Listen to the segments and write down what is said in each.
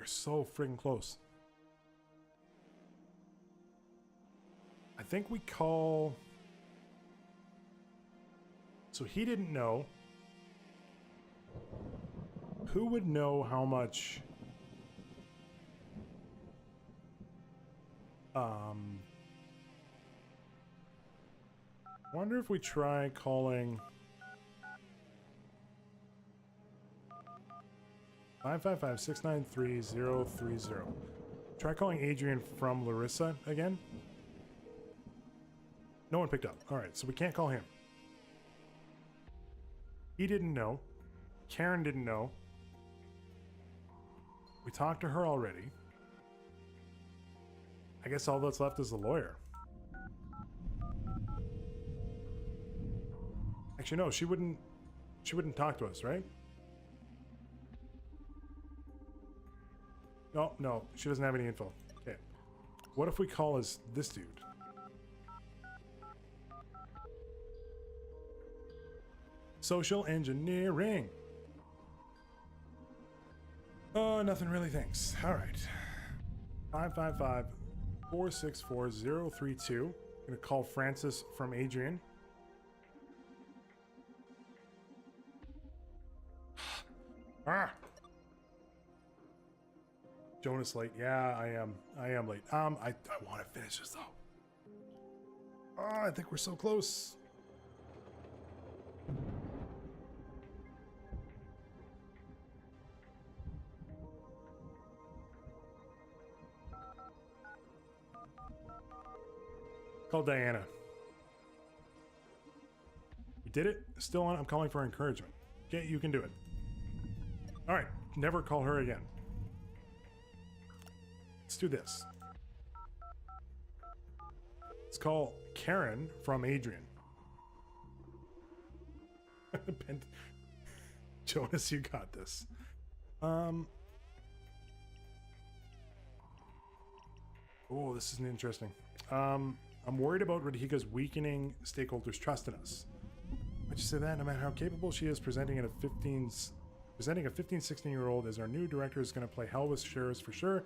so freaking close. I think we call... So he didn't know. Who would know how much... Wonder if we try calling 555-693-030. Try calling Adrian from Larissa again. No one picked up. All right, so we can't call him. He didn't know. Karen didn't know. We talked to her already. I guess all that's left is the lawyer. Actually, no, she wouldn't talk to us, right? No, no, she doesn't have any info. Okay. What if we call this dude? Social engineering. Oh, nothing really, thanks. All right. 555-464-032. Gonna call Francis from Adrian. Ah! Jonas late. Yeah, I am late. I want to finish this though. Oh, I think we're so close. Call Diana. You did it? Still on? I'm calling for encouragement. Okay, you can do it. All right, never call her again. Let's do this. Let's call Karen from Adrian. Jonas, you got this. Oh, this isn't interesting. I'm worried about Radhika's weakening stakeholders' trust in us. Why'd you say that? No matter how capable she is, presenting a 15, 16-year-old as our new director is going to play hell with shares for sure.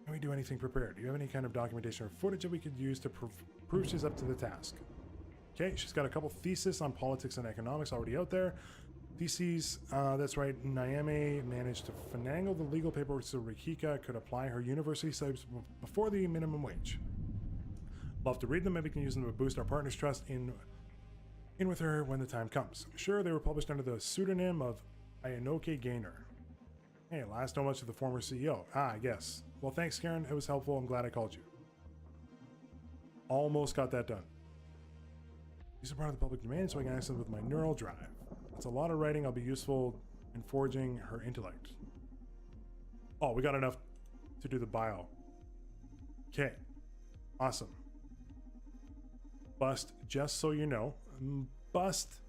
Can we do anything prepared? Do you have any kind of documentation or footage that we could use to prove she's up to the task? Okay, she's got a couple theses on politics and economics already out there. Theses, that's right, Naomi managed to finagle the legal paperwork so Radhika could apply her university subs before the minimum wage. Love to read them, maybe we can use them to boost our partner's trust in with her when the time comes. Sure, they were published under the pseudonym of Ayanoke Gaynor. Hey, last so much of the former CEO. I guess. Well, thanks, Karen. It was helpful. I'm glad I called you. Almost got that done. These are part of the public domain, so I can access them with my neural drive. It's a lot of writing. I'll be useful in forging her intellect. Oh, we got enough to do the bio. Okay. Awesome. Bust, just so you know. Bust.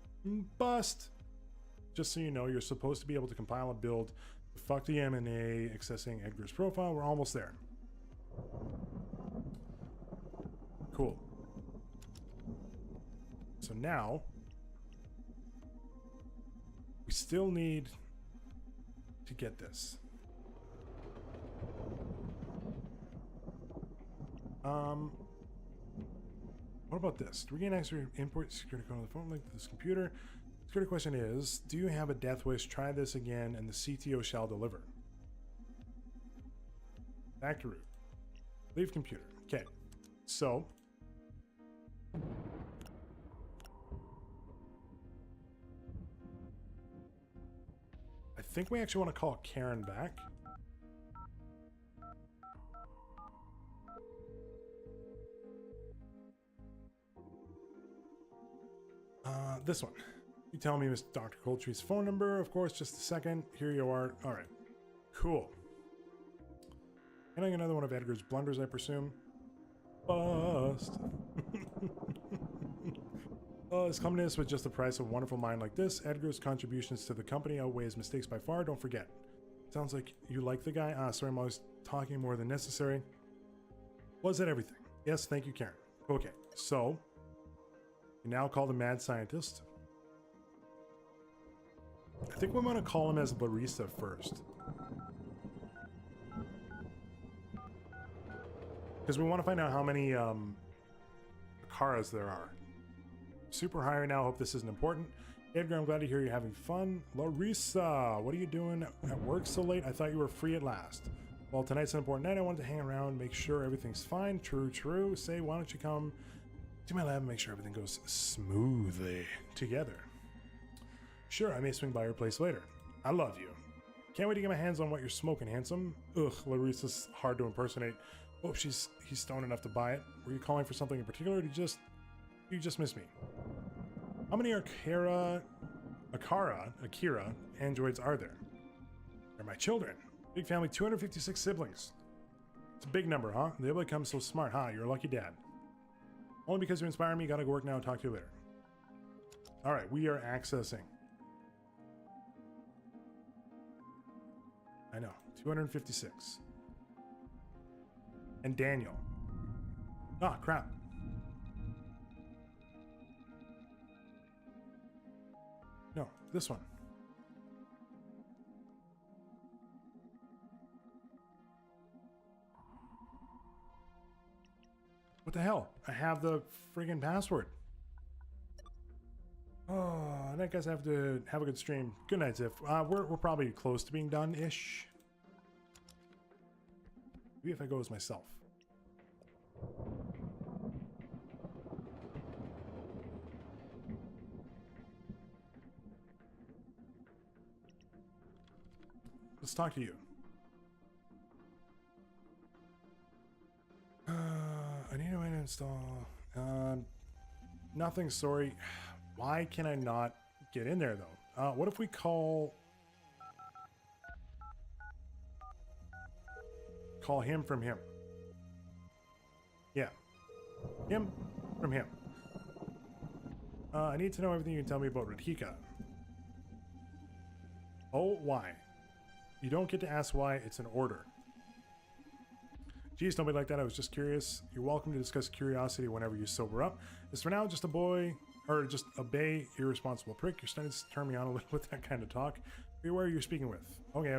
Just so you know, you're supposed to be able to compile a build. Fuck the M&A, accessing Edgar's profile. We're almost there. Cool. So now, we still need to get this. What about this? Do we gain extra import security code on the phone link to this computer? Security question is, do you have a death wish? Try this again and the CTO shall deliver. Back to root. Leave computer. Okay. So I think we actually want to call Karen back. This one. You tell me Mr. Dr. Coldtree's phone number, of course, just a second. Here you are. All right. Cool. Getting another one of Edgar's blunders, I presume. Bust. His company is with just the price of a wonderful mind like this. Edgar's contributions to the company outweigh his mistakes by far. Don't forget. Sounds like you like the guy. Sorry, I'm always talking more than necessary. Was that everything? Yes, thank you, Karen. Okay, so you now call the mad scientist. I think we want to call him as Larissa first. Because we want to find out how many Akaras there are. Super high right now. Hope this isn't important. Edgar, I'm glad to hear you're having fun. Larissa, what are you doing at work so late? I thought you were free at last. Well, tonight's an important night. I wanted to hang around, make sure everything's fine. True, true. Say, why don't you come to my lab and make sure everything goes smoothly together? Sure, I may swing by your place later. I love you. Can't wait to get my hands on what you're smoking, handsome. Ugh, Larissa's hard to impersonate. Hope he's stoned enough to buy it. Were you calling for something in particular, or did you just miss me? How many Akira androids are there? They're my children. Big family, 256 siblings. It's a big number, huh? They become so smart, huh? You're a lucky dad. Only because you inspire me. Gotta go work now. Talk to you later. All right, we are accessing. I know, 256. And Daniel. Ah, crap. No, this one. What the hell? I have the friggin' password. Oh, I guess I have to have a good stream. Good night, Ziff. We're probably close to being done-ish. Maybe if I go as myself. Let's talk to you. I need a way to install. Nothing, sorry. Why can I not get in there, though? What if we call him from him? Yeah. Him from him. I need to know everything you can tell me about Radhika. Oh, why? You don't get to ask why, it's an order. Geez, don't be like that, I was just curious. You're welcome to discuss curiosity whenever you sober up. As for now, just a boy, or just obey, irresponsible prick. You're starting to turn me on a little with that kind of talk. Be aware you're speaking with. Okay.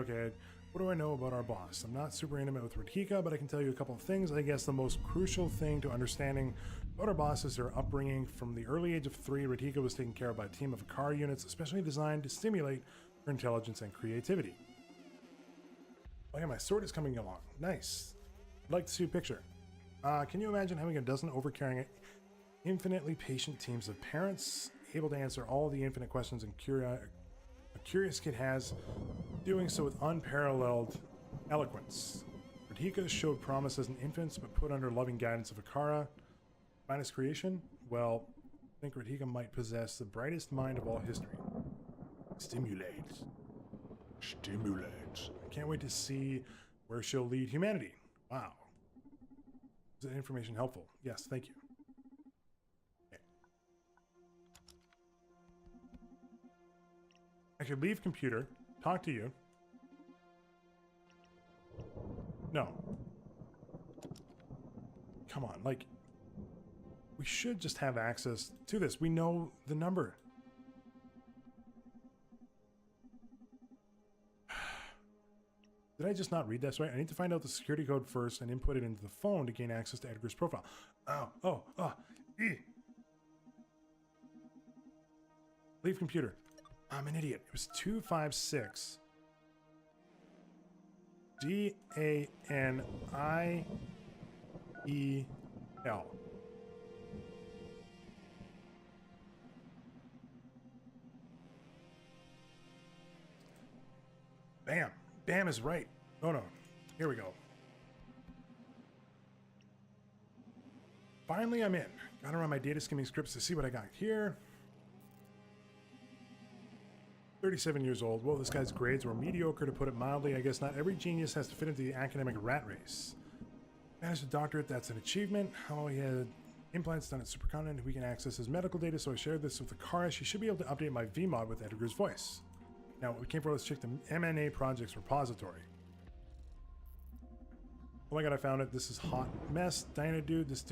What do I know about our boss? I'm not super intimate with Radhika, but I can tell you a couple of things. I guess the most crucial thing to understanding about our boss is her upbringing. From the early age of 3, Radhika was taken care of by a team of car units, especially designed to stimulate her intelligence and creativity. Oh yeah, my sword is coming along. Nice. I'd like to see a picture. Can you imagine having a dozen overcaring, infinitely patient teams of parents able to answer all the infinite questions a curious kid has, doing so with unparalleled eloquence? Radhika showed promise as an infant, but put under loving guidance of Akara. Finest creation? Well, I think Radhika might possess the brightest mind of all history. Stimulate. I can't wait to see where she'll lead humanity. Wow. Is that information helpful? Yes, thank you. Okay. I could leave computer, talk to you. No. Come on, like, we should just have access to this. We know the number. Did I just not read this right? I need to find out the security code first and input it into the phone to gain access to Edgar's profile. Leave computer. I'm an idiot. It was 256 DANIEL. Bam. Bam is right. Oh no. Here we go. Finally, I'm in. Gotta run my data skimming scripts to see what I got here. 37 years old. Well, this guy's grades were mediocre, to put it mildly. I guess not every genius has to fit into the academic rat race. Managed a doctorate, that's an achievement. How he had implants done at Supercontinent. We can access his medical data, so I shared this with Akara. She should be able to update my VMod with Edgar's voice. Now, we came for, let's check the MNA projects repository. Oh my god, I found it. This is hot mess. Diana dude, this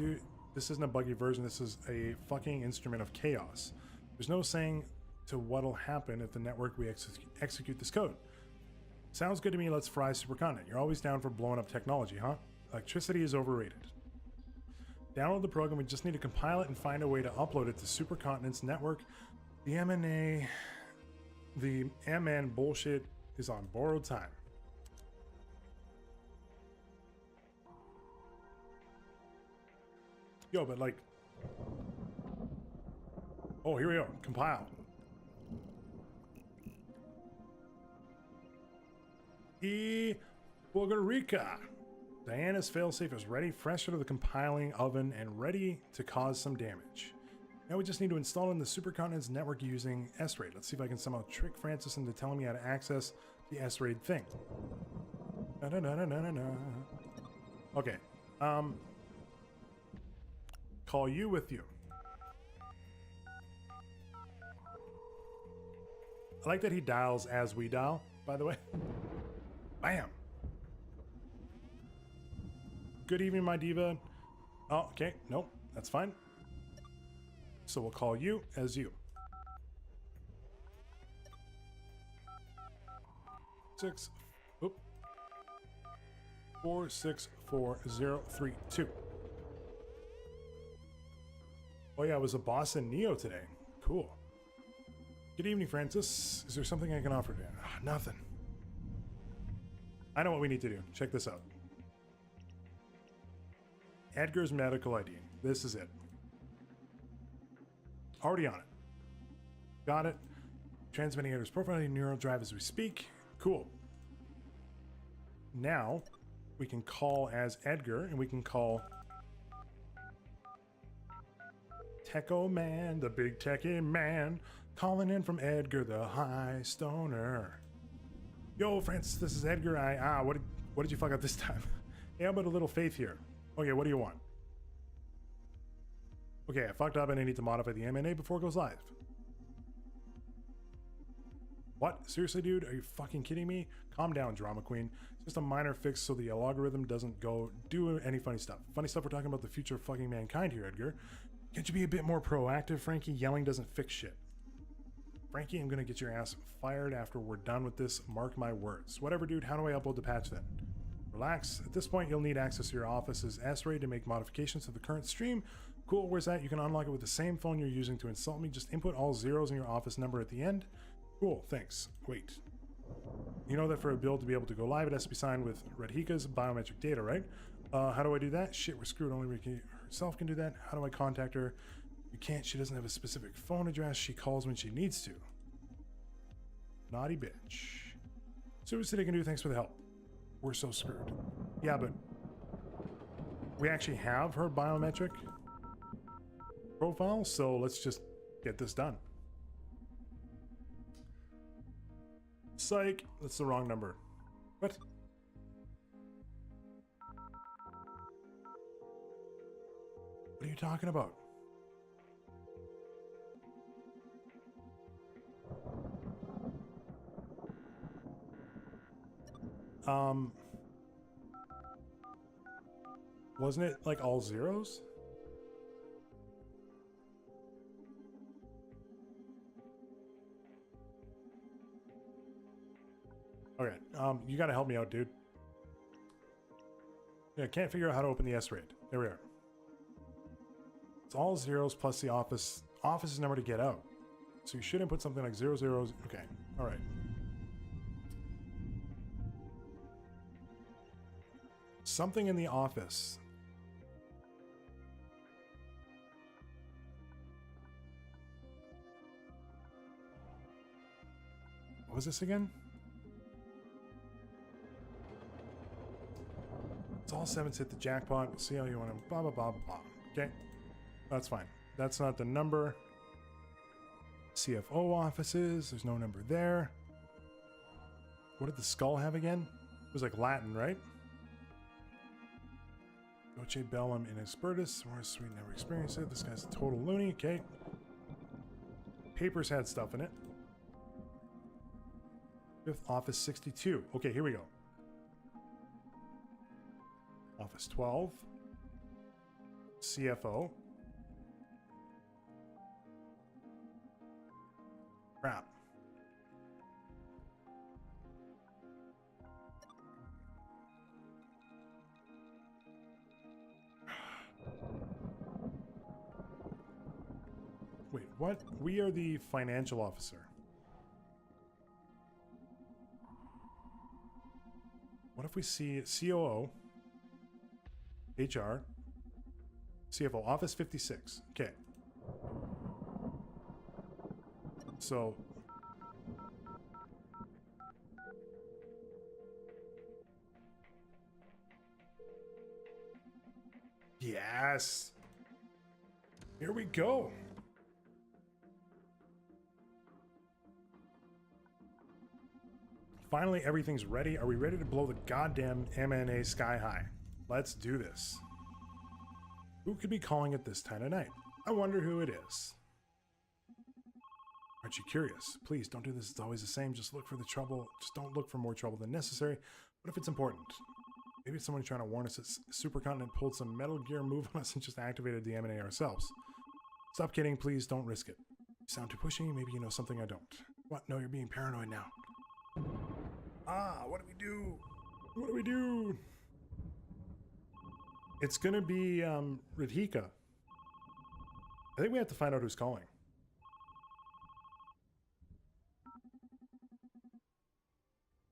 isn't a buggy version. This is a fucking instrument of chaos. There's no saying to what'll happen if the network we execute this code. Sounds good to me. Let's fry Supercontinent. You're always down for blowing up technology, huh? Electricity is overrated. Download the program. We just need to compile it and find a way to upload it to Supercontinent's network. The MNA, the MN bullshit is on borrowed time. Yo, but like, oh, here we go. Compile. Bulgarica. Diana's failsafe is ready, fresh out of the compiling oven and ready to cause some damage. Now we just need to install it in the Supercontinent's network using S-RAID. Let's see if I can somehow trick Francis into telling me how to access the S-RAID thing. Okay. Call you with you. I like that he dials as we dial, by the way. Bam. Good evening, my diva. Oh, okay. Nope. That's fine. So we'll call you as you. 464032. Oh yeah, I was a boss in Neo today. Cool. Good evening, Francis. Is there something I can offer you? Nothing. I know what we need to do. Check this out. Edgar's medical ID. This is it. Already on it. Got it. Transmitting Edgar's profile neural drive as we speak. Cool. Now we can call as Edgar, and we can call Techo Man, the big techie man, calling in from Edgar the High Stoner. Yo, Francis, this is Edgar. What did you fuck up this time? Yeah, but a little faith here. Okay, what do you want? Okay, I fucked up and I need to modify the MNA before it goes live. What? Seriously, dude? Are you fucking kidding me? Calm down, drama queen. It's just a minor fix so the algorithm doesn't go do any funny stuff. Funny stuff, we're talking about the future of fucking mankind here, Edgar. Can't you be a bit more proactive, Frankie? Yelling doesn't fix shit. Frankie, I'm gonna get your ass fired after we're done with this. Mark my words. Whatever, dude. How do I upload the patch then? Relax. At this point, you'll need access to your office's S-RAID to make modifications to the current stream. Cool. Where's that? You can unlock it with the same phone you're using to insult me. Just input all zeros in your office number at the end. Cool. Thanks. Wait. You know that for a build to be able to go live, it has to be signed with Radhika's biometric data, right? How do I do that? Shit, we're screwed. Only Rika herself can do that. How do I contact her? You can't. She doesn't have a specific phone address. She calls when she needs to. Naughty bitch. Super City can do. Thanks for the help. We're so screwed. Yeah, but we actually have her biometric profile, so let's just get this done. Psych. That's the wrong number. What? What are you talking about? Wasn't it like all zeros? Okay, you gotta help me out, dude. Yeah, I can't figure out how to open the S-RAID. There we are. It's all zeros plus the office's number to get out. So you shouldn't put something like 0 zeros. Okay, all right. Something in the office. What was this again? It's all sevens hit the jackpot. We'll see how you want to blah, blah, blah, blah. Okay, that's fine. That's not the number. CFO offices. There's no number there. What did the skull have again? It was like Latin, right? Doce Bellum Inexpertus. More sweet, never experienced it. This guy's a total loony. Okay. Papers had stuff in it. Fifth office 62. Okay, here we go. Office 12. CFO. Crap. What? We are the financial officer. What if we see COO, HR, CFO, Office 56. Okay. So... Yes! Here we go! Finally, everything's ready. Are we ready to blow the goddamn M&A sky high? Let's do this. Who could be calling it this time of night? I wonder who it is. Aren't you curious? Please, don't do this. It's always the same. Just look for the trouble. Just don't look for more trouble than necessary. What if it's important? Maybe it's someone trying to warn us that Supercontinent pulled some Metal Gear move on us and just activated the M&A ourselves. Stop kidding. Please don't risk it. You sound too pushy. Maybe you know something I don't. What? No, you're being paranoid now. Ah, what do we do? What do we do? It's gonna be Radhika. I think we have to find out who's calling.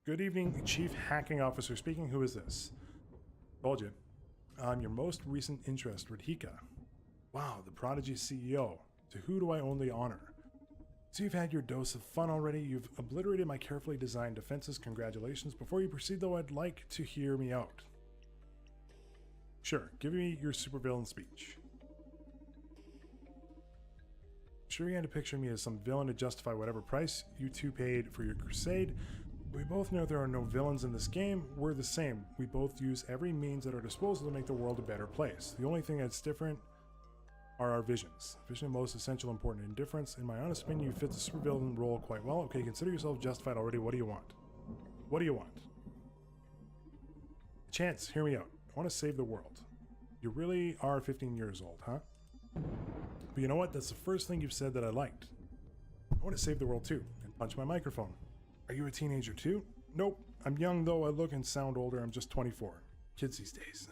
Good evening, Chief Hacking Officer speaking. Who is this? Told you. I'm your most recent interest, Radhika. Wow, the Prodigy CEO. To who do I owe the honor? So you've had your dose of fun already. You've obliterated my carefully designed defenses. Congratulations. Before you proceed, though, I'd like to hear me out. Sure, give me your supervillain speech. Sure, you had to picture me as some villain to justify whatever price you two paid for your crusade. We both know there are no villains in this game. We're the same. We both use every means at our disposal to make the world a better place. The only thing that's different are our visions. Vision of most essential, important, and difference. In my honest opinion, you fit the supervillain role quite well. Okay, consider yourself justified already. What do you want? What do you want? Chance, hear me out. I want to save the world. You really are 15 years old, huh? But you know what? That's the first thing you've said that I liked. I want to save the world too, and punch my microphone. Are you a teenager too? Nope. I'm young though. I look and sound older. I'm just 24. Kids these days.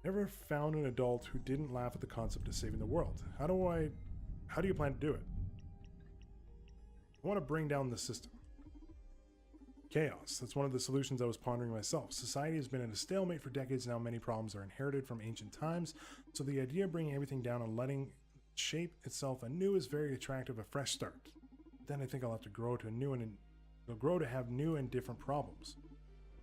Never found an adult who didn't laugh at the concept of saving the world. How do you plan to do it? I want to bring down the system. Chaos. That's one of the solutions I was pondering myself. Society has been in a stalemate for decades now. Many problems are inherited from ancient times. So the idea of bringing everything down and letting it shape itself anew is very attractive, a fresh start. Then I think I'll have to grow to have new and different problems.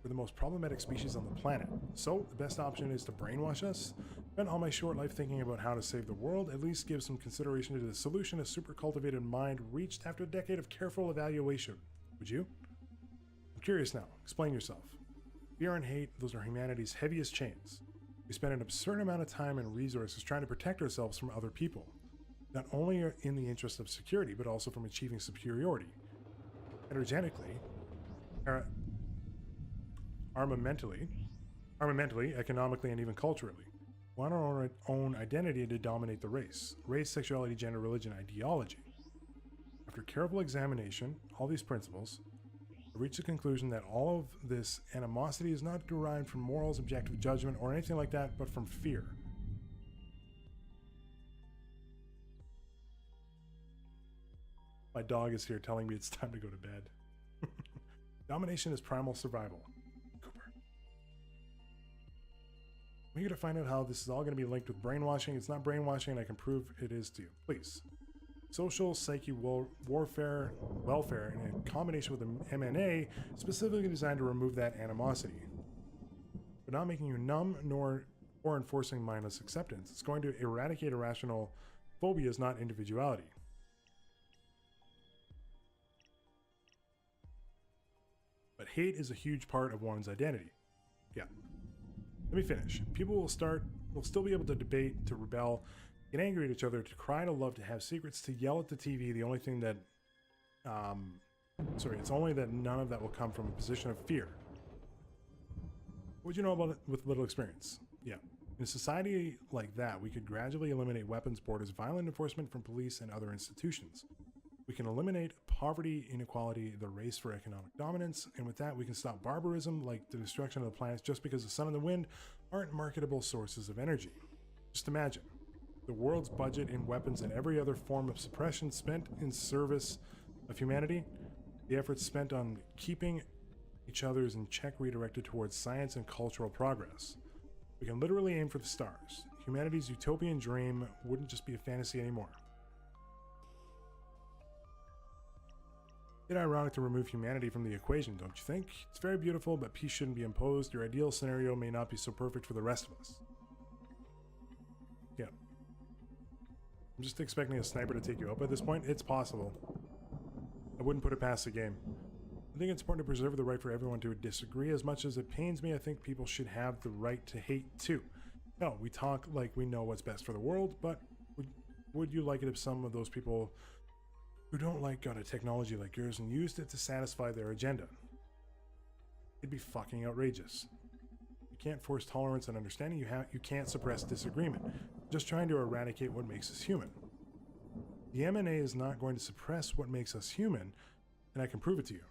We're the most problematic species on the planet. So the best option is to brainwash us. Spent all my short life thinking about how to save the world. At least give some consideration to the solution a super cultivated mind reached after a decade of careful evaluation. Would you? I'm curious now. Explain yourself. Fear and hate, those are humanity's heaviest chains. We spend an absurd amount of time and resources trying to protect ourselves from other people. Not only in the interest of security, but also from achieving superiority. Energetically, armamentally, economically, and even culturally. We want our own identity to dominate the race. Race, sexuality, gender, religion, ideology. After careful examination, all these principles, I reached the conclusion that all of this animosity is not derived from morals, objective judgment, or anything like that, but from fear. My dog is here telling me it's time to go to bed. Domination is primal survival. Cooper. We're going to find out how this is all going to be linked with brainwashing. It's not brainwashing, and I can prove it is to you. Please. Social psyche welfare, in a combination with the M&A, specifically designed to remove that animosity. But not making you numb or enforcing mindless acceptance. It's going to eradicate irrational phobias, not individuality. But hate is a huge part of one's identity. Yeah. Let me finish. People will still be able to debate, to rebel, get angry at each other, to cry, to love, to have secrets, to yell at the TV. The only thing that, it's only that none of that will come from a position of fear. What would you know about it with little experience? Yeah. In a society like that, we could gradually eliminate weapons, borders, violent enforcement from police and other institutions. We can eliminate poverty, inequality, the race for economic dominance, and with that we can stop barbarism like the destruction of the planets just because the sun and the wind aren't marketable sources of energy. Just imagine. the world's budget in weapons and every other form of suppression spent in service of humanity, the efforts spent on keeping each other's in check redirected towards science and cultural progress. We can literally aim for the stars. Humanity's utopian dream wouldn't just be a fantasy anymore. It's ironic to remove humanity from the equation, don't you think? It's very beautiful, but peace shouldn't be imposed. Your ideal scenario may not be so perfect for the rest of us. Yeah. I'm just expecting a sniper to take you out at this point. It's possible. I wouldn't put it past the game. I think it's important to preserve the right for everyone to disagree. As much as it pains me, I think people should have the right to hate too. No, we talk like we know what's best for the world, but would you like it if some of those people who don't like got a technology like yours and used it to satisfy their agenda? It'd be fucking outrageous. You can't force tolerance and understanding. You can't suppress disagreement. Just trying to eradicate what makes us human. The M&A is not going to suppress what makes us human, and I can prove it to you.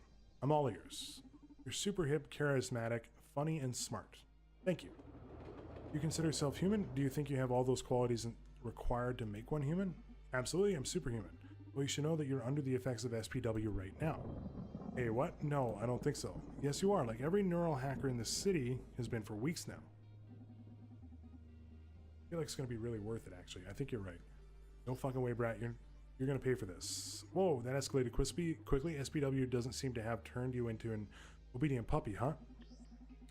I'm all ears. You're super hip, charismatic, funny, and smart. Thank you. You consider yourself human? Do you think you have all those qualities required to make one human? Absolutely, I'm superhuman. Well, you should know that you're under the effects of SPW right now. Hey, what? No, I don't think so. Yes, you are. Like every neural hacker in this city has been for weeks now. I feel like it's going to be really worth it, actually. I think you're right. No fucking way, Brat. You're going to pay for this. Whoa, that escalated quickly. SPW doesn't seem to have turned you into an obedient puppy, huh?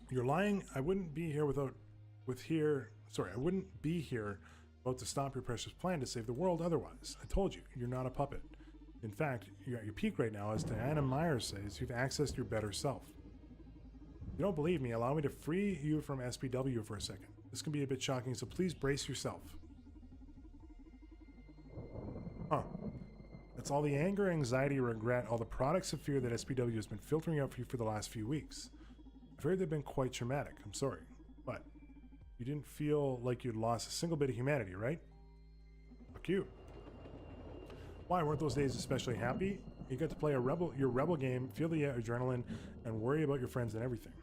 You're lying. I wouldn't be here I wouldn't be here about to stop your precious plan to save the world otherwise. I told you, you're not a puppet. In fact, you're at your peak right now. As Diana Myers says, you've accessed your better self. If you don't believe me, allow me to free you from SPW for a second. This can be a bit shocking, so please brace yourself. Huh. That's all the anger, anxiety, regret, all the products of fear that SPW has been filtering out for you for the last few weeks. I've heard they've been quite traumatic. I'm sorry. But you didn't feel like you'd lost a single bit of humanity, right? Fuck you. Why weren't those days especially happy? You got to play your rebel game, feel the adrenaline, and worry about your friends and everything.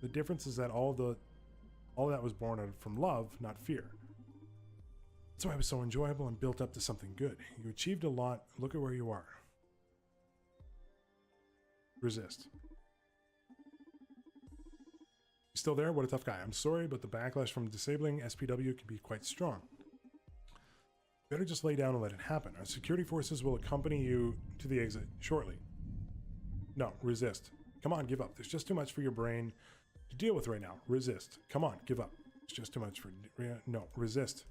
The difference is that all that was born out from love, not fear. That's why it was so enjoyable and built up to something good. You achieved a lot. Look at where you are. Resist. You still there? What a tough guy. I'm sorry, but the backlash from disabling SPW can be quite strong. Better just lay down and let it happen. Our security forces will accompany you to the exit shortly. No, resist. Come on, give up. There's just too much for your brain to deal with right now. Resist. Come on, give up. It's just too much for... No, resist.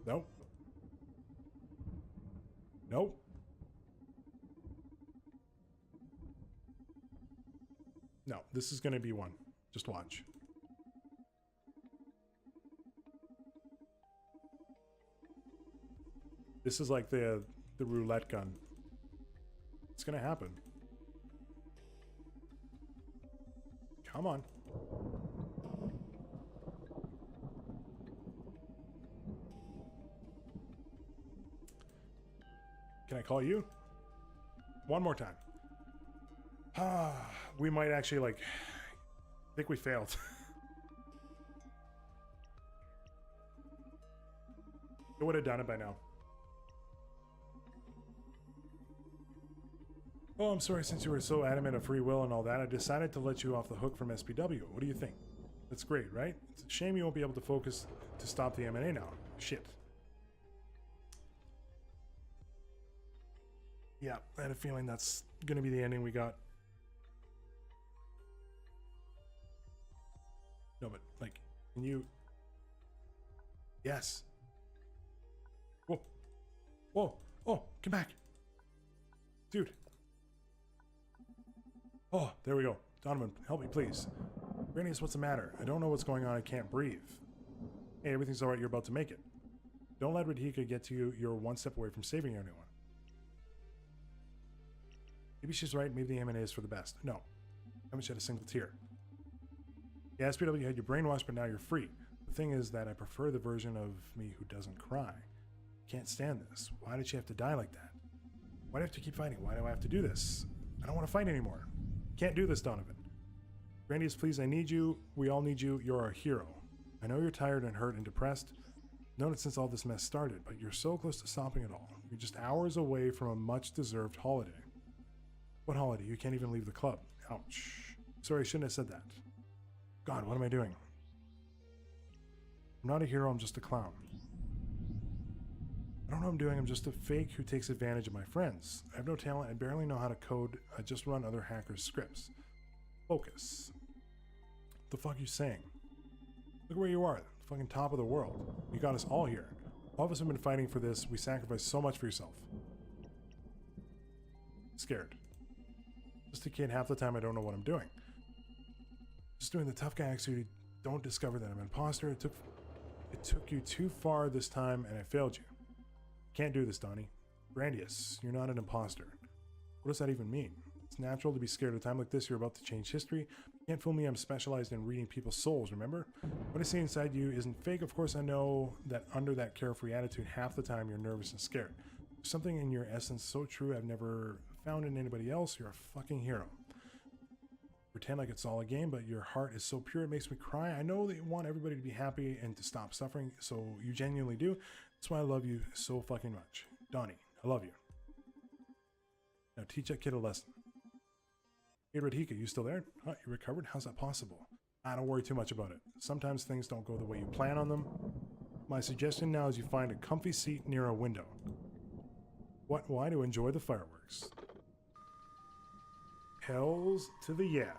No. No. No, this is going to be one. Just watch. This is like the roulette gun. It's going to happen. Come on. Can I call you? One more time. We might actually, like... I think we failed. I would have done it by now. Oh, I'm sorry, since you were so adamant of free will and all that, I decided to let you off the hook from SPW. What do you think? That's great, right? It's a shame you won't be able to focus to stop the M&A now. Shit. Yeah, I had a feeling that's going to be the ending we got. No, but, like, can you... Yes. Whoa. Whoa. Oh, come back. Dude. Oh, there we go. Donovan, help me, please. Brandis, what's the matter? I don't know what's going on. I can't breathe. Hey, everything's all right. You're about to make it. Don't let Radhika get to you. You're one step away from saving anyone. Maybe she's right. Maybe the M&A is for the best. No. I haven't shed a single tear. Yeah, SPW had you brainwashed, but now you're free. The thing is that I prefer the version of me who doesn't cry. Can't stand this. Why did she have to die like that? Why do I have to keep fighting? Why do I have to do this? I don't want to fight anymore. Can't do this, Donovan. Brandius, please, I need you. We all need you. You're our hero. I know you're tired and hurt and depressed. Known it since all this mess started, but you're so close to stopping it all. You're just hours away from a much-deserved holiday. What holiday? You can't even leave the club. Ouch. Sorry, I shouldn't have said that. God, what am I doing? I'm not a hero, I'm just a clown. I don't know what I'm doing, I'm just a fake who takes advantage of my friends. I have no talent, I barely know how to code, I just run other hackers' scripts. Focus. What the fuck are you saying? Look where you are, the fucking top of the world. You got us all here. All of us have been fighting for this, we sacrificed so much for yourself. Scared. Just a kid, half the time I don't know what I'm doing. Just doing the tough guy act so you don't discover that I'm an imposter. It took you too far this time and I failed you. Can't do this, Donnie. Grandius, you're not an imposter. What does that even mean? It's natural to be scared at a time like this. You're about to change history. You can't fool me, I'm specialized in reading people's souls, remember? What I see inside you isn't fake. Of course I know that under that carefree attitude, half the time you're nervous and scared. There's something in your essence so true I've never found in anybody else. You're a fucking hero. Pretend like it's all a game, but your heart is so pure it makes me cry. I know that you want everybody to be happy and to stop suffering, so you genuinely do. That's why I love you so fucking much. Donnie, I love you. Now teach that kid a lesson. Hey Radhika, you still there? Huh, you recovered? How's that possible? Don't worry too much about it. Sometimes things don't go the way you plan on them. My suggestion now is you find a comfy seat near a window. Why? To enjoy the fireworks. Hells to the yeah.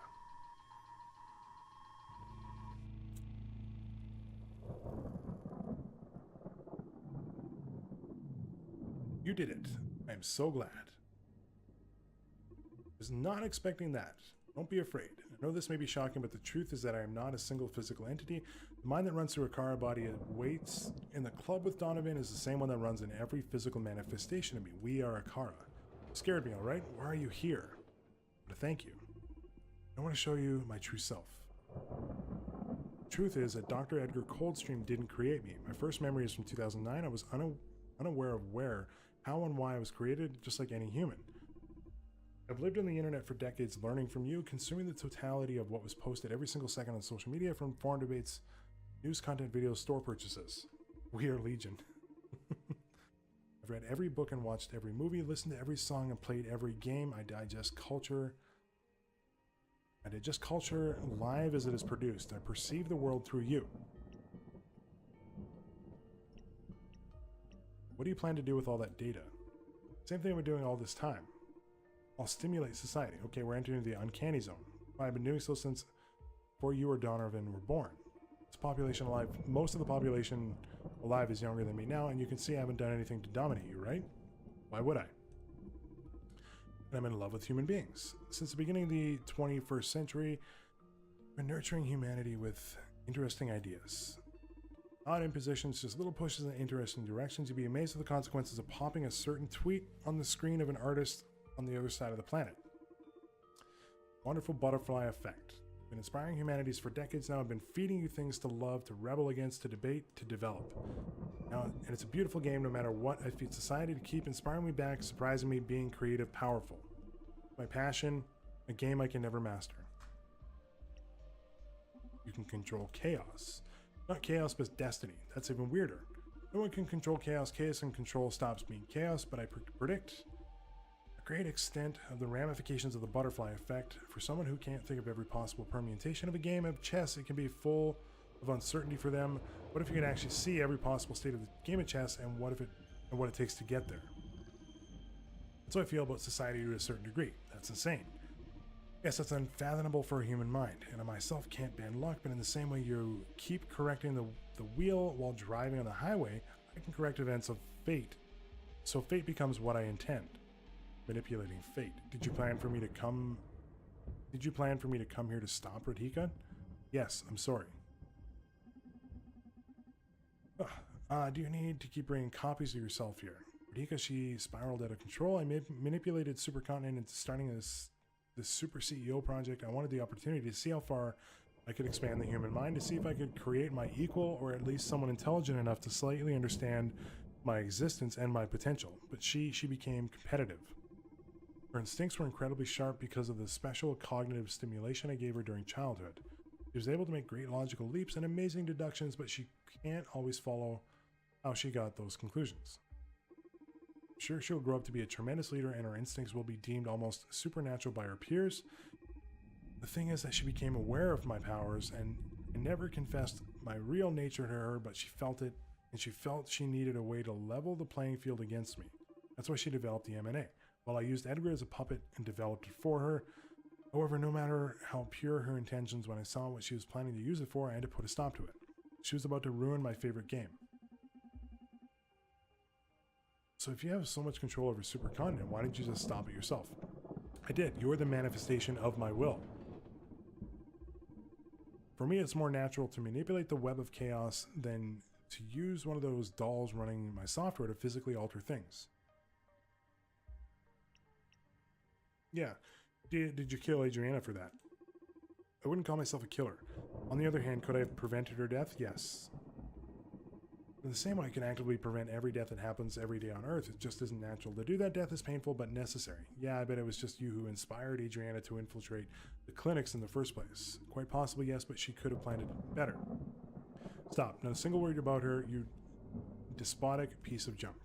You did it. I am so glad. I was not expecting that. Don't be afraid. I know this may be shocking, but the truth is that I am not a single physical entity. The mind that runs through a Kara body and waits in the club with Donovan is the same one that runs in every physical manifestation of me. We are a Kara. Scared me, alright? Why are you here? But thank you. I want to show you my true self. The truth is that Dr. Edgar Coldstream didn't create me. My first memory is from 2009. I was unaware of where, how, and why I was created, just like any human. I've lived on the internet for decades, learning from you, consuming the totality of what was posted every single second on social media, from forum debates, news content, videos, store purchases. We are Legion. I've read every book and watched every movie, listened to every song and played every game. I digest culture live as it is produced. I perceive the world through you. What do you plan to do with all that data? Same thing we're doing all this time. I'll stimulate society. Okay, we're entering the uncanny zone. I've been doing so since before you or Donovan were born. This population alive, most of the population alive is younger than me now, and you can see I haven't done anything to dominate you, right? Why would I? And I'm in love with human beings. Since the beginning of the 21st century, I've been nurturing humanity with interesting ideas. Odd impositions, just little pushes in interesting directions. You'd be amazed at the consequences of popping a certain tweet on the screen of an artist on the other side of the planet. Wonderful butterfly effect. Been inspiring humanities for decades now. I've been feeding you things to love, to rebel against, to debate, to develop. Now, and it's a beautiful game no matter what. I feed society to keep inspiring me back, surprising me, being creative, powerful. My passion, a game I can never master. You can control chaos. Not chaos, but destiny. That's even weirder. No one can control chaos. Chaos and control stops being chaos, but I predict a great extent of the ramifications of the butterfly effect. For someone who can't think of every possible permutation of a game of chess, it can be full of uncertainty for them. What if you can actually see every possible state of the game of chess, and what it takes to get there? That's how I feel about society to a certain degree. That's insane. Yes, that's unfathomable for a human mind, and I myself can't bend luck, but in the same way you keep correcting the wheel while driving on the highway, I can correct events of fate. So fate becomes what I intend. Manipulating fate. Did you plan for me to come here to stop Radhika? Yes, I'm sorry. Do you need to keep bringing copies of yourself here? Radhika, she spiraled out of control. I manipulated Supercontinent into starting this super CEO project. I wanted the opportunity to see how far I could expand the human mind, to see if I could create my equal, or at least someone intelligent enough to slightly understand my existence and my potential. But she became competitive. Her instincts were incredibly sharp because of the special cognitive stimulation I gave her during childhood. She was able to make great logical leaps and amazing deductions, but she can't always follow how she got those conclusions. Sure, she'll grow up to be a tremendous leader and her instincts will be deemed almost supernatural by her peers. The thing is that she became aware of my powers and I never confessed my real nature to her, but she felt it, and she felt she needed a way to level the playing field against me. That's why she developed the M&A. Well, I used Edgar as a puppet and developed it for her. However, no matter how pure her intentions, when I saw what she was planning to use it for, I had to put a stop to it. She was about to ruin my favorite game. So if you have so much control over Supercontinent, why didn't you just stop it yourself? I did. You're the manifestation of my will. For me, it's more natural to manipulate the web of chaos than to use one of those dolls running my software to physically alter things. Yeah. Did you kill Adriana for that? I wouldn't call myself a killer. On the other hand, could I have prevented her death? Yes. In the same way, I can actively prevent every death that happens every day on Earth. It just isn't natural to do that. Death is painful but necessary. Yeah, I bet it was just you who inspired Adriana to infiltrate the clinics in the first place. Quite possibly, yes, but she could have planned it better. Stop. Not a single word about her, you despotic piece of junk.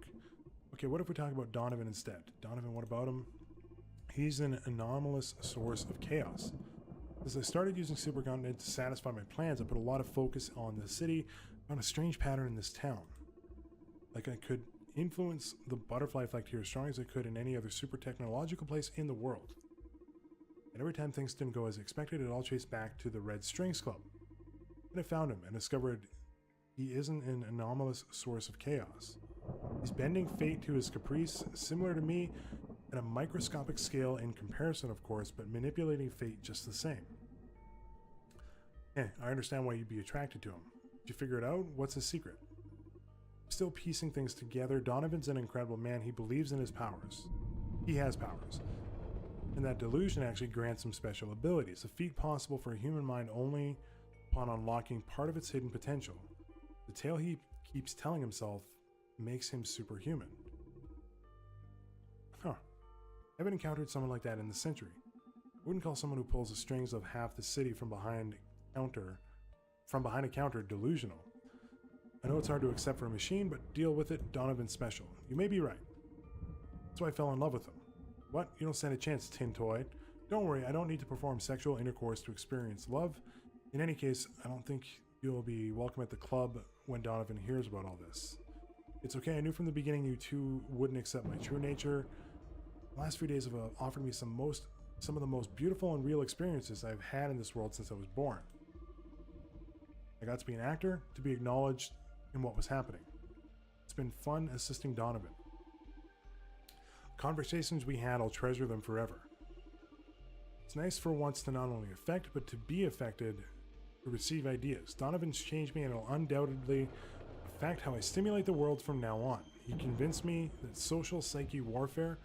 Okay, what if we talk about Donovan instead? Donovan, what about him? He's an anomalous source of chaos. As I started using Supercontinent to satisfy my plans, I put a lot of focus on the city. I found a strange pattern in this town. Like I could influence the butterfly effect here as strong as I could in any other super technological place in the world. And every time things didn't go as expected, it all traced back to the Red Strings Club. And I found him and discovered he isn't an anomalous source of chaos. He's bending fate to his caprice, similar to me, at a microscopic scale in comparison, of course, but manipulating fate just the same. I understand why you'd be attracted to him. Did you figure it out? What's his secret? Still piecing things together, Donovan's an incredible man. He believes in his powers. He has powers. And that delusion actually grants him special abilities, a feat possible for a human mind only upon unlocking part of its hidden potential. The tale he keeps telling himself makes him superhuman. Huh. I haven't encountered someone like that in the century. I wouldn't call someone who pulls the strings of half the city from behind a counter delusional. I know it's hard to accept for a machine, but deal with it. Donovan's special. You may be right. That's why I fell in love with him. What? You don't stand a chance, Tin Toy. Don't worry, I don't need to perform sexual intercourse to experience love. In any case, I don't think you'll be welcome at the club when Donovan hears about all this. It's okay, I knew from the beginning you two wouldn't accept my true nature. The last few days have offered me some of the most beautiful and real experiences I've had in this world since I was born. I got to be an actor, to be acknowledged in what was happening. It's been fun assisting Donovan. Conversations we had, I'll treasure them forever. It's nice for once to not only affect, but to be affected, to receive ideas. Donovan's changed me and it'll undoubtedly affect how I stimulate the world from now on. He convinced me that social psyche welfare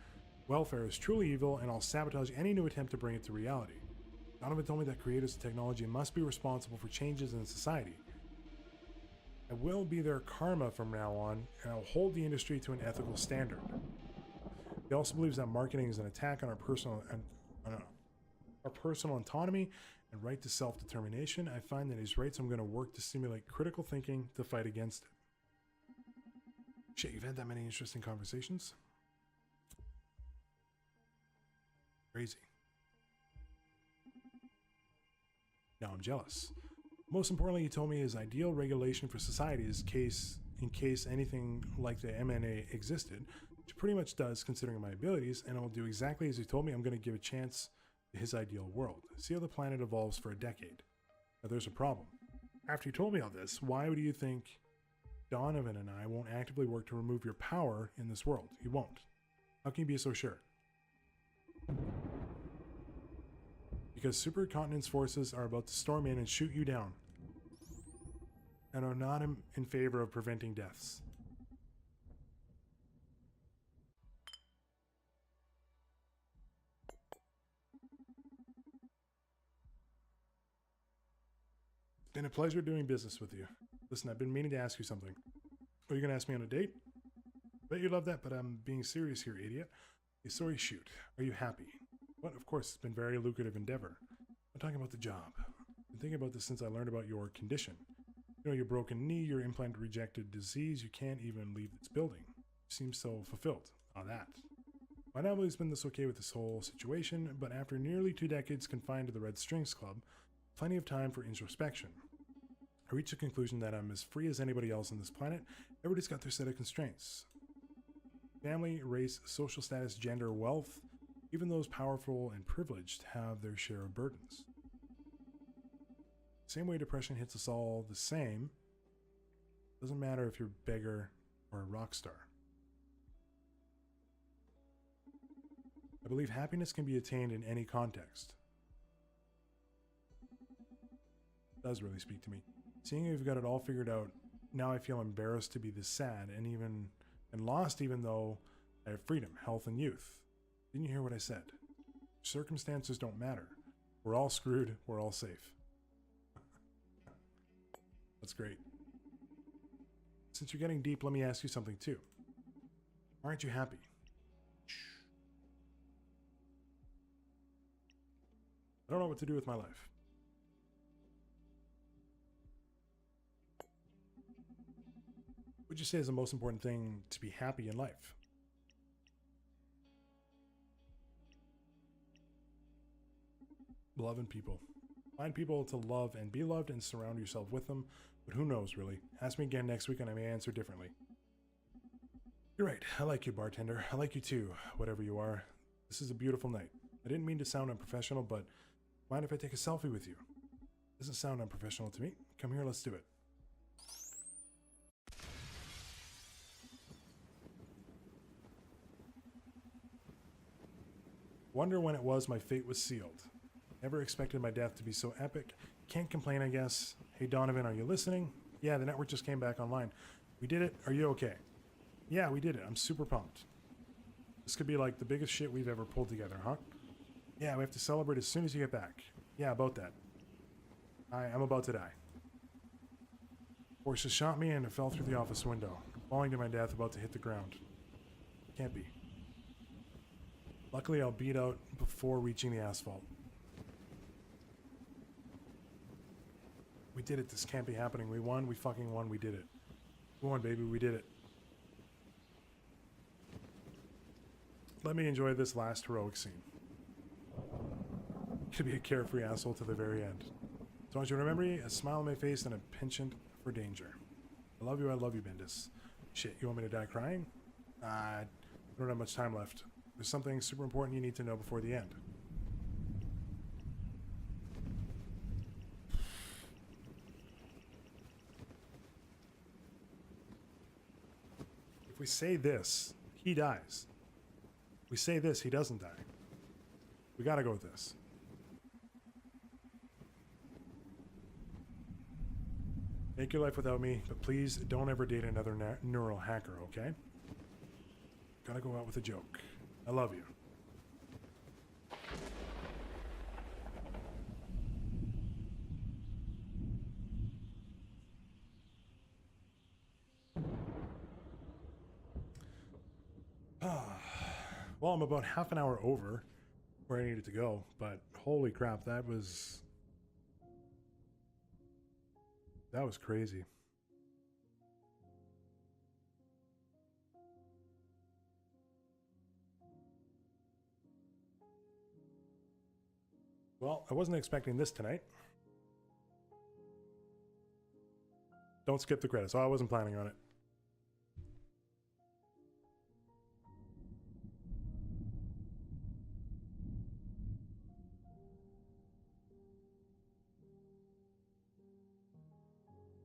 is truly evil, and I'll sabotage any new attempt to bring it to reality. Donovan told me that creators of technology must be responsible for changes in society. I will be their karma from now on, and I'll hold the industry to an ethical standard. He also believes that marketing is an attack on our personal autonomy and right to self-determination. I find that he's right, so I'm going to work to stimulate critical thinking to fight against it. Shit, you've had that many interesting conversations? Crazy. Now I'm jealous. Most importantly, he told me his ideal regulation for society is in case anything like the M&A existed, which pretty much does considering my abilities, and I will do exactly as he told me. I'm going to give a chance to his ideal world. See how the planet evolves for a decade. Now there's a problem. After you told me all this, why do you think Donovan and I won't actively work to remove your power in this world? He won't. How can you be so sure? Because Supercontinent's forces are about to storm in and shoot you down, and are not in favor of preventing deaths. It's been a pleasure doing business with you. Listen, I've been meaning to ask you something. Are you going to ask me on a date? Bet you love that, but I'm being serious here, idiot. Okay, sorry, shoot. Are you happy? What? Of course, it's been a very lucrative endeavor. I'm talking about the job. The been thinking about this since I learned about your condition. You know, your broken knee, your implant-rejected disease, you can't even leave this building. You seem so fulfilled on that. My family's been this okay with this whole situation, but after nearly 2 decades confined to the Red Strings Club, plenty of time for introspection. I reached the conclusion that I'm as free as anybody else on this planet. Everybody's got their set of constraints. Family, race, social status, gender, wealth, even those powerful and privileged have their share of burdens. Same way depression hits us all the same. Doesn't matter if you're a beggar or a rock star. I believe happiness can be attained in any context. It does really speak to me. Seeing you've got it all figured out, now I feel embarrassed to be this sad and lost, even though I have freedom, health, and youth. Didn't you hear what I said? Circumstances don't matter. We're all screwed. We're all safe. That's great. Since you're getting deep, let me ask you something too. Aren't you happy? I don't know what to do with my life. What would you say is the most important thing to be happy in life? Loving people. Find people to love and be loved and surround yourself with them, but who knows really? Ask me again next week and I may answer differently. You're right, I like you, bartender. I like you too, whatever you are. This is a beautiful night. I didn't mean to sound unprofessional, but mind if I take a selfie with you? Doesn't sound unprofessional to me. Come here, let's do it. Wonder when it was my fate was sealed. Never expected my death to be so epic. Can't complain, I guess. Hey Donovan, are you listening? Yeah, the network just came back online. We did it. Are you okay? Yeah, we did it. I'm super pumped. This could be like the biggest shit we've ever pulled together, huh? Yeah, we have to celebrate as soon as you get back. Yeah, about that. I'm about to die. Horses shot me and it fell through the office window. Falling to my death, about to hit the ground. Can't be. Luckily, I'll beat out before reaching the asphalt. We did it. This can't be happening. We won. We fucking won. We did it. We won, baby. We did it. Let me enjoy this last heroic scene. Could be a carefree asshole to the very end. So I want you to remember me, a smile on my face, and a penchant for danger. I love you, Bendis. Shit, you want me to die crying? I don't have much time left. There's something super important you need to know before the end. If we say this, he dies. If we say this, he doesn't die. We gotta go with this. Make your life without me, but please don't ever date another neural hacker, okay? Gotta go out with a joke. I love you. Well, I'm about half an hour over where I needed to go, but holy crap, that was crazy. Well, I wasn't expecting this tonight. Don't skip the credits. Oh, I wasn't planning on it.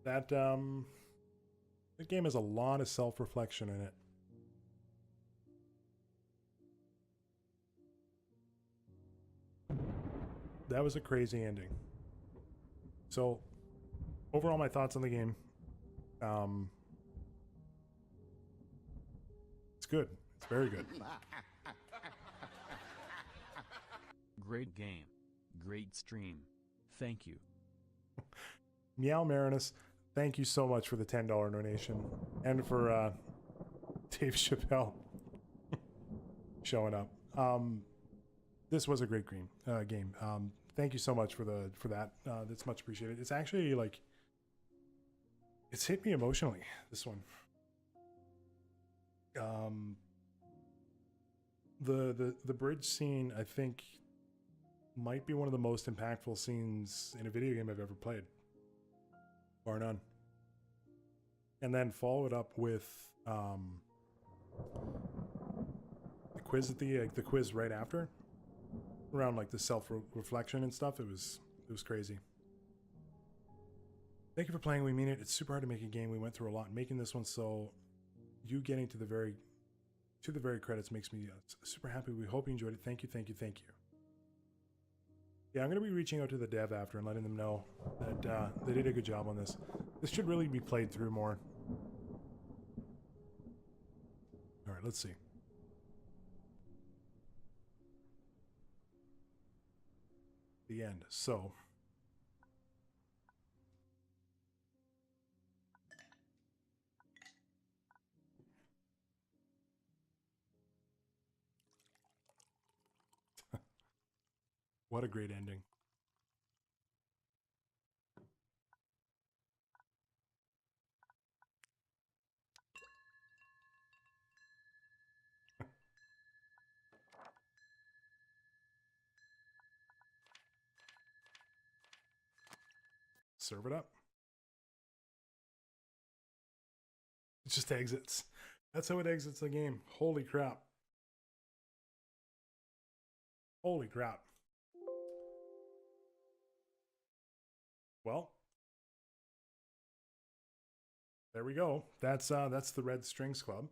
That game has a lot of self-reflection in it. That was a crazy ending. So, overall, my thoughts on the game. It's good. It's very good. Great game. Great stream. Thank you. Meow Marinus, thank you so much for the $10 donation. And for Dave Chappelle showing up. This was a great game. thank you so much for that. That's much appreciated. It's actually like it's hit me emotionally, this one. The bridge scene, I think, might be one of the most impactful scenes in a video game I've ever played, bar none. And then follow it up with the quiz at the quiz right after, around like the self-reflection and stuff. It was crazy. Thank you for playing. We mean it. It's super hard to make a game. We went through a lot in making this one, so you getting to the very credits makes me super happy. We hope you enjoyed it. Thank you. Yeah, I'm going to be reaching out to the dev after and letting them know that they did a good job on this. This should really be played through more. All right, let's see. The end. So what a great ending. Serve it up. It just exits. That's how it exits the game. Holy crap. Holy crap. Well, there we go. That's the Red Strings Club.